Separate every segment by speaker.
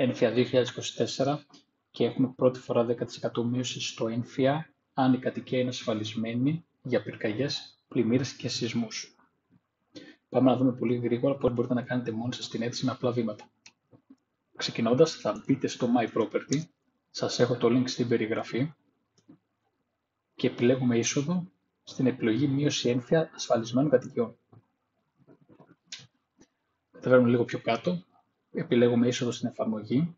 Speaker 1: έμφυα 2024 και έχουμε πρώτη φορά 10% μείωση στο έμφυα αν η κατοικία είναι ασφαλισμένη για πυρκαγιές, πλημμύρες και σεισμούς. Πάμε να δούμε πολύ γρήγορα πώς μπορείτε να κάνετε μόνοι σας την αίτηση με απλά βήματα. Ξεκινώντας, θα μπείτε στο My Property, σας έχω το link στην περιγραφή και επιλέγουμε είσοδο στην επιλογή μείωση έμφυα ασφαλισμένων κατοικιών. Κατεβαίνουμε λίγο πιο κάτω, επιλέγουμε είσοδο στην εφαρμογή,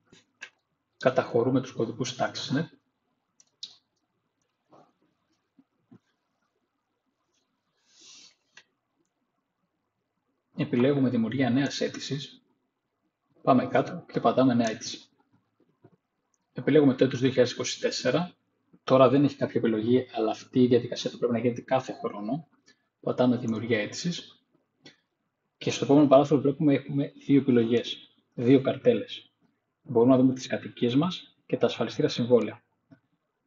Speaker 1: καταχωρούμε τους κωδικούς TaxNet, επιλέγουμε δημιουργία νέας αίτησης, πάμε κάτω και πατάμε νέα αίτηση. Επιλέγουμε το έτος 2024, τώρα δεν έχει κάποια επιλογή, αλλά αυτή η διαδικασία θα πρέπει να γίνεται κάθε χρόνο. Πατάμε δημιουργία αίτησης και στο επόμενο παράθυρο βλέπουμε έχουμε δύο επιλογές, δύο καρτέλες. Μπορούμε να δούμε τις κατοικίες μας και τα ασφαλιστήρια συμβόλαια.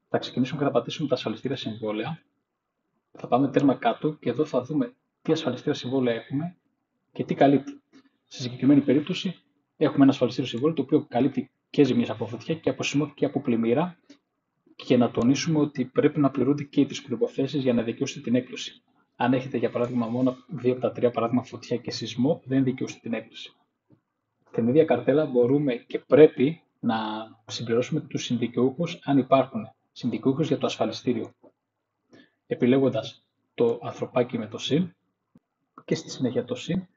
Speaker 1: Θα ξεκινήσουμε και θα πατήσουμε τα ασφαλιστήρια συμβόλαια. Θα πάμε τέρμα κάτω και εδώ θα δούμε τι ασφαλιστήρια συμβόλαια έχουμε και τι καλύπτει. Στη συγκεκριμένη περίπτωση έχουμε ένα ασφαλιστήριο συμβόλαιο το οποίο καλύπτει και ζημίες από φωτιά και από σεισμό και από πλημμύρα. Και να τονίσουμε ότι πρέπει να πληρούνται και τις προϋποθέσεις για να δικαιώσετε την έκπτωση. Αν έχετε για παράδειγμα μόνο 2 από τα 3 παράδειγμα φωτιά και σεισμό, δεν δικαιώσετε την έκπτωση. Την ίδια καρτέλα μπορούμε και πρέπει να συμπληρώσουμε τους συνδικαιούχους αν υπάρχουν συνδικαιούχους για το ασφαλιστήριο. Επιλέγοντας το ανθρωπάκι με το συν και στη συνέχεια το συν,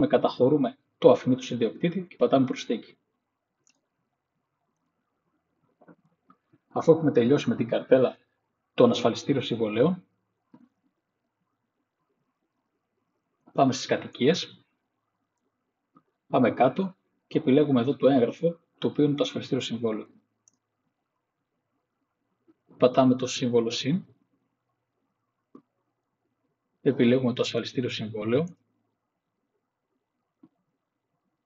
Speaker 1: καταχωρούμε το αφημί του ιδιοκτήτη και πατάμε προσθήκη. Αφού έχουμε τελειώσει με την καρτέλα των ασφαλιστήριων συμβολέων, πάμε στις κατοικίες, πάμε κάτω και επιλέγουμε εδώ το έγγραφο, το οποίο είναι το ασφαλιστήριο συμβόλαιο. Πατάμε το σύμβολο συν, επιλέγουμε το ασφαλιστήριο συμβόλαιο,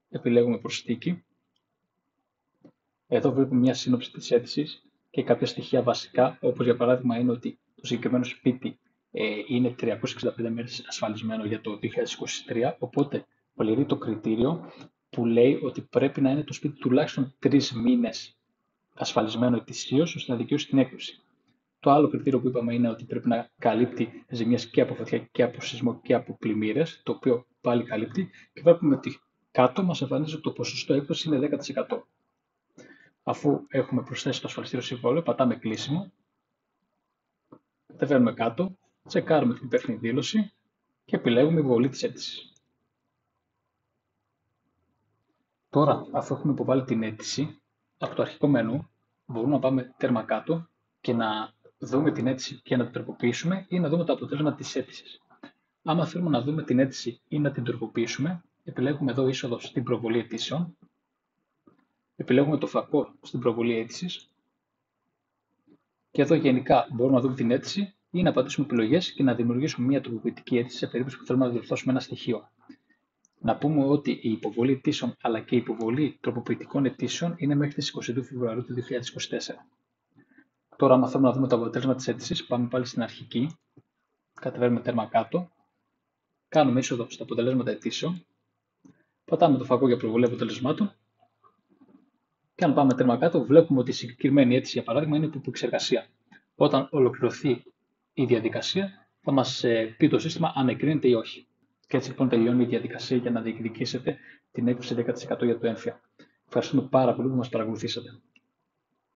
Speaker 1: επιλέγουμε προσθήκη. Εδώ βλέπουμε μια σύνοψη της αίτησης και κάποια στοιχεία βασικά, όπως για παράδειγμα είναι ότι το συγκεκριμένο σπίτι είναι 365 μέρες ασφαλισμένο για το 2023, οπότε πληρεί το κριτήριο που λέει ότι πρέπει να είναι το σπίτι τουλάχιστον 3 μήνες ασφαλισμένο ετησίως ώστε να δικαιώσει την έκπτωση. Το άλλο κριτήριο που είπαμε είναι ότι πρέπει να καλύπτει ζημιές και από φωτιά και από σεισμό και από πλημμύρες, το οποίο πάλι καλύπτει, και βλέπουμε ότι κάτω μας εμφανίζει ότι το ποσοστό έκπτωση είναι 10%. Αφού έχουμε προσθέσει το ασφαλιστήριο συμβόλαιο, πατάμε κλείσιμο, κατεβαίνουμε κάτω, τσεκάρουμε την υπεύθυνη δήλωση και επιλέγουμε υποβολή της αίτησης. Τώρα, αφού έχουμε υποβάλει την αίτηση, από το αρχικό μενού μπορούμε να πάμε τέρμα κάτω και να δούμε την αίτηση και να την τροποποιήσουμε ή να δούμε το αποτέλεσμα της αίτησης. Άμα θέλουμε να δούμε την αίτηση ή να την τροποποιήσουμε, επιλέγουμε εδώ είσοδο στην προβολή αιτήσεων, επιλέγουμε το φακό στην προβολή αίτησης και εδώ γενικά μπορούμε να δούμε την αίτηση ή να πατήσουμε επιλογές και να δημιουργήσουμε μια τροποποιητική αίτηση σε περίπτωση που θέλουμε να διορθώσουμε ένα στοιχείο. Να πούμε ότι η υποβολή αιτήσεων αλλά και η υποβολή τροποποιητικών αιτήσεων είναι μέχρι τις 22 Φεβρουαρίου του 2024. Τώρα, άμα θέλουμε να δούμε το αποτέλεσμα της αίτησης, πάμε πάλι στην αρχική, κατεβαίνουμε τέρμα κάτω, κάνουμε είσοδο στα αποτελέσματα αιτήσεων, πατάμε το φακό για προβολή αποτελεσμάτων και αν πάμε τέρμα κάτω, βλέπουμε ότι η συγκεκριμένη αίτηση, για παράδειγμα, είναι υπό εξεργασία. Όταν ολοκληρωθεί η διαδικασία, θα μας πει το σύστημα αν εγκρίνεται ή όχι. Και έτσι λοιπόν τελειώνει η διαδικασία για να διεκδικήσετε την έκπτωση 10% για το έμφυα. Ευχαριστούμε πάρα πολύ που μας παρακολουθήσατε.